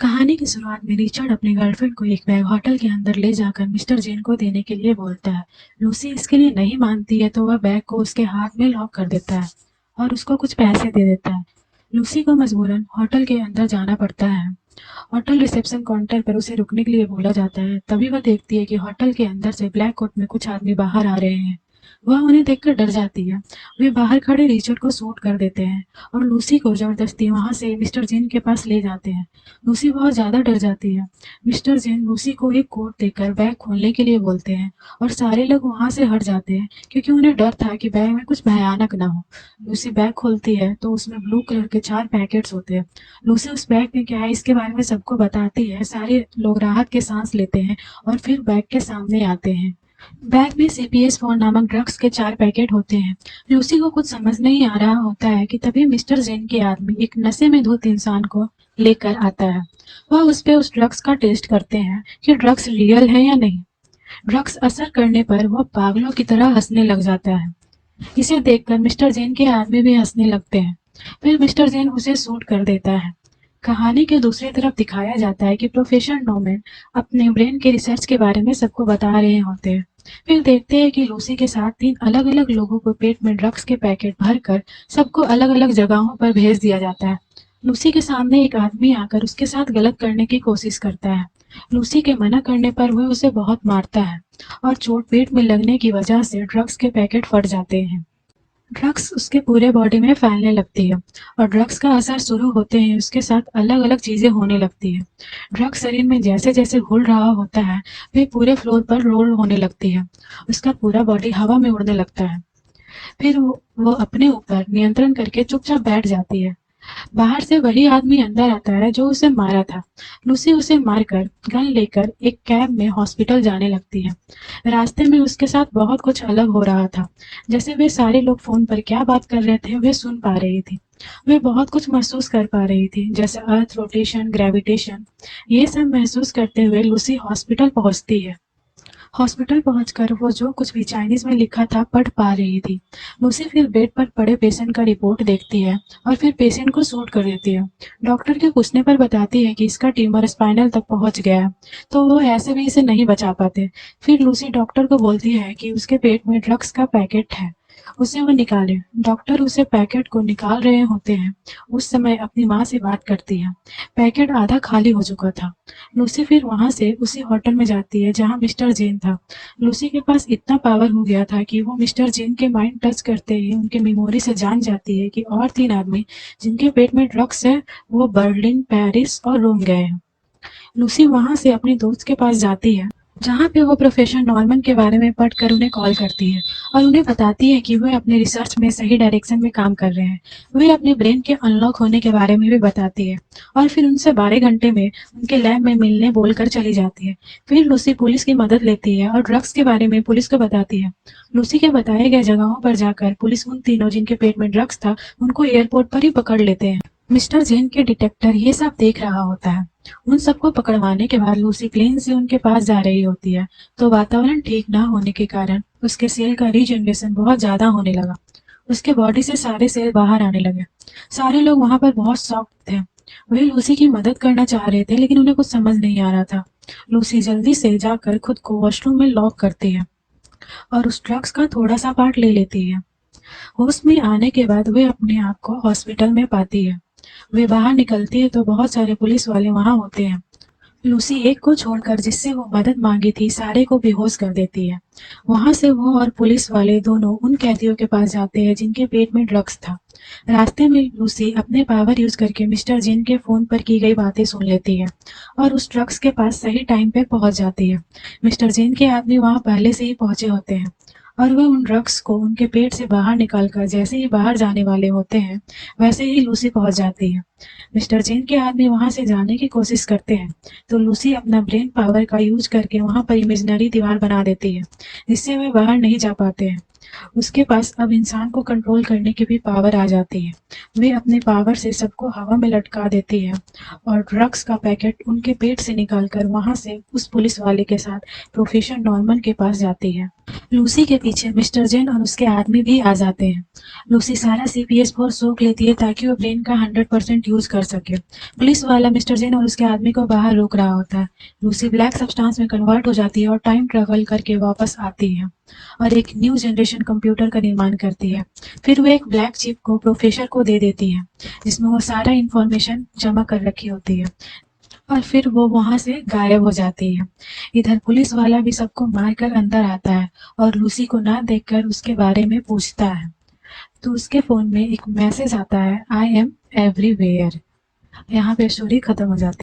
कहानी की शुरुआत में रिचर्ड अपनी गर्लफ्रेंड को एक बैग होटल के अंदर ले जाकर मिस्टर जेन को देने के लिए बोलता है। लूसी इसके लिए नहीं मानती है तो वह बैग को उसके हाथ में लॉक कर देता है और उसको कुछ पैसे दे देता है। लूसी को मजबूरन होटल के अंदर जाना पड़ता है। होटल रिसेप्शन काउंटर पर उसे रुकने के लिए बोला जाता है। तभी वह देखती है कि होटल के अंदर से ब्लैक कोट में कुछ आदमी बाहर आ रहे हैं। वह उन्हें देखकर डर जाती है। वे बाहर खड़े रिचर्ड को शूट कर देते हैं और लूसी को जबरदस्ती वहां से मिस्टर जेन के पास ले जाते हैं। लूसी बहुत ज्यादा डर जाती है। मिस्टर जेन लूसी को एक कोट देकर बैग खोलने के लिए बोलते हैं और सारे लोग वहां से हट जाते हैं क्योंकि उन्हें डर था कि बैग में कुछ भयानक ना हो। लूसी बैग खोलती है तो उसमें ब्लू कलर के 4 पैकेट्स होते हैं। लूसी उस बैग में क्या है इसके बारे में सबको बताती है। सारे लोग राहत के सांस लेते हैं और फिर बैग के सामने आते हैं। बैग में CPS-4 नामक ड्रग्स के 4 पैकेट होते हैं। लूसी को कुछ समझ नहीं आ रहा होता है कि तभी मिस्टर जेन के आदमी एक नशे में धुत इंसान को लेकर आता है। वह उस पे उस ड्रग्स का टेस्ट करते हैं कि ड्रग्स रियल है या नहीं। ड्रग्स असर करने पर वह पागलों की तरह हंसने लग जाता है। इसे देखकर मिस्टर जेन के आदमी भी हंसने लगते हैं। फिर मिस्टर जेन उसे शूट कर देता है। कहानी के दूसरी तरफ दिखाया जाता है कि प्रोफेसर नोमैन अपने ब्रेन के रिसर्च के बारे में सबको बता रहे होते हैं। फिर देखते हैं कि लूसी के साथ 3 अलग-अलग लोगों को पेट में ड्रग्स के पैकेट भरकर सबको अलग-अलग जगहों पर भेज दिया जाता है। लूसी के सामने एक आदमी आकर उसके साथ गलत करने की कोशिश करता है। लूसी के मना करने पर वह उसे बहुत मारता है और चोट पेट में लगने की वजह से ड्रग्स के पैकेट फट जाते हैं। ड्रग्स उसके पूरे बॉडी में फैलने लगती है और ड्रग्स का असर शुरू होते ही उसके साथ अलग अलग चीजें होने लगती है। ड्रग्स शरीर में जैसे जैसे घुल रहा होता है वे पूरे फ्लोर पर रोल होने लगती है। उसका पूरा बॉडी हवा में उड़ने लगता है। फिर वो अपने ऊपर नियंत्रण करके चुपचाप बैठ जाती है। बाहर से वही आदमी अंदर आता है जो उसे मारा था। लूसी उसे मारकर गन लेकर एक कैब में हॉस्पिटल जाने लगती है। रास्ते में उसके साथ बहुत कुछ अलग हो रहा था। जैसे वे सारे लोग फोन पर क्या बात कर रहे थे वे सुन पा रही थी। वे बहुत कुछ महसूस कर पा रही थी जैसे अर्थ रोटेशन, ग्रेविटेशन। ये सब महसूस करते हुए लूसी हॉस्पिटल पहुंचती है। हॉस्पिटल पहुंचकर वो जो कुछ भी चाइनीज में लिखा था पढ़ पा रही थी। लूसी फिर बेड पर पड़े पेशेंट का रिपोर्ट देखती है और फिर पेशेंट को शूट कर देती है। डॉक्टर के पूछने पर बताती है कि इसका ट्यूमर स्पाइनल तक पहुंच गया है तो वो ऐसे भी इसे नहीं बचा पाते। फिर लूसी डॉक्टर को बोलती है कि उसके पेट में ड्रग्स का पैकेट है, उसे वो निकाले। डॉक्टर उसे पैकेट को निकाल रहे होते हैं। उस समय अपनी माँ से बात करती है। पैकेट आधा खाली हो चुका था। लूसी फिर वहां से उसी होटल में जाती है जहां मिस्टर जेन था। लूसी के पास इतना पावर हो गया था कि वो मिस्टर जेन के माइंड टच करते ही उनके मेमोरी से जान जाती है कि और 3 आदमी जिनके पेट में ड्रग्स है वो बर्लिन, पेरिस और रोम गए हैं। लूसी वहां से अपने दोस्त के पास जाती है जहाँ पे वो प्रोफेसर नॉर्मन के बारे में पढ़कर उन्हें कॉल करती है और उन्हें बताती है कि वे अपने रिसर्च में सही डायरेक्शन में काम कर रहे हैं। वे अपने ब्रेन के अनलॉक होने के बारे में भी बताती है और फिर उनसे 12 घंटे में उनके लैब में मिलने बोलकर चली जाती है। फिर लूसी पुलिस की मदद लेती है और ड्रग्स के बारे में पुलिस को बताती है। लूसी के बताए गए जगहों पर जाकर पुलिस उन तीनों जिनके पेट में ड्रग्स था उनको एयरपोर्ट पर ही पकड़ लेते हैं। मिस्टर जेन के डिटेक्टर ये सब देख रहा होता है। उन सबको पकड़वाने के बाद लूसी प्लेन से उनके पास जा रही होती है तो वातावरण ठीक ना होने के कारण उसके सेल का रीजनरेशन बहुत ज्यादा होने लगा। उसके बॉडी से सारे सेल बाहर आने लगे। सारे लोग वहां पर बहुत शॉक्ड थे। वे लूसी की मदद करना चाह रहे थे लेकिन उन्हें कुछ समझ नहीं आ रहा था। लूसी जल्दी से जाकर खुद को वॉशरूम में लॉक करती है और उस ड्रग्स का थोड़ा सा पार्ट ले लेती है। होश में आने के बाद वे अपने आप को हॉस्पिटल में पाती है। वे बाहर निकलती है तो बहुत सारे पुलिस वाले वहां होते हैं। लूसी एक को छोड़कर जिससे वो मदद मांगी थी सारे को बेहोश कर देती है। वहां से वो और पुलिस वाले दोनों उन कैदियों के पास जाते हैं जिनके पेट में ड्रग्स था। रास्ते में लूसी अपने पावर यूज करके मिस्टर जिन के फोन पर की गई बातें सुन लेती है और उस ड्रग्स के पास सही टाइम पे पहुंच जाती है। मिस्टर जिन के आदमी वहां पहले से ही पहुंचे होते हैं और वह उन ड्रग्स को उनके पेट से बाहर निकालकर जैसे ही बाहर जाने वाले होते हैं वैसे ही लूसी पहुंच जाती है। मिस्टर जेन के आदमी वहां से जाने की कोशिश करते हैं तो लूसी अपना ब्रेन पावर का यूज करके वहां पर इमेजिनरी दीवार बना देती है जिससे वे बाहर नहीं जा पाते हैं। उसके पास अब इंसान को कंट्रोल करने की भी पावर आ जाती है। वे अपने पावर से सबको हवा में लटका देती है और ड्रग्स का पैकेट उनके पेट से निकालकर वहां से उस पुलिस वाले के साथ प्रोफेसर नॉर्मन के पास जाती है। लूसी के पीछे मिस्टर जेन और उसके आदमी भी आ जाते हैं। लूसी सारा CPS-4 सोख लेती है ताकि वो ब्रेन का 100% यूज कर सके। पुलिस वाला मिस्टर जेन और उसके आदमी को बाहर रोक रहा होता है। लूसी ब्लैक सब्सटेंस में कन्वर्ट हो जाती है और टाइम ट्रेवल करके वापस आती है और एक न्यू जनरेशन कंप्यूटर का निर्माण करती है। फिर वो एक ब्लैक चिप को प्रोफेसर को दे देती है जिसमें वो सारा इंफॉर्मेशन जमा कर रखी होती है और फिर वो वहां से गायब हो जाती है। इधर पुलिस वाला भी सबको मारकर अंदर आता है और लूसी को ना देखकर उसके बारे में पूछता है। तो उसके फोन में एक मैसेज आता है, आई एम एवरीवेयर। यहाँ पे स्टोरी खत्म हो जाती है।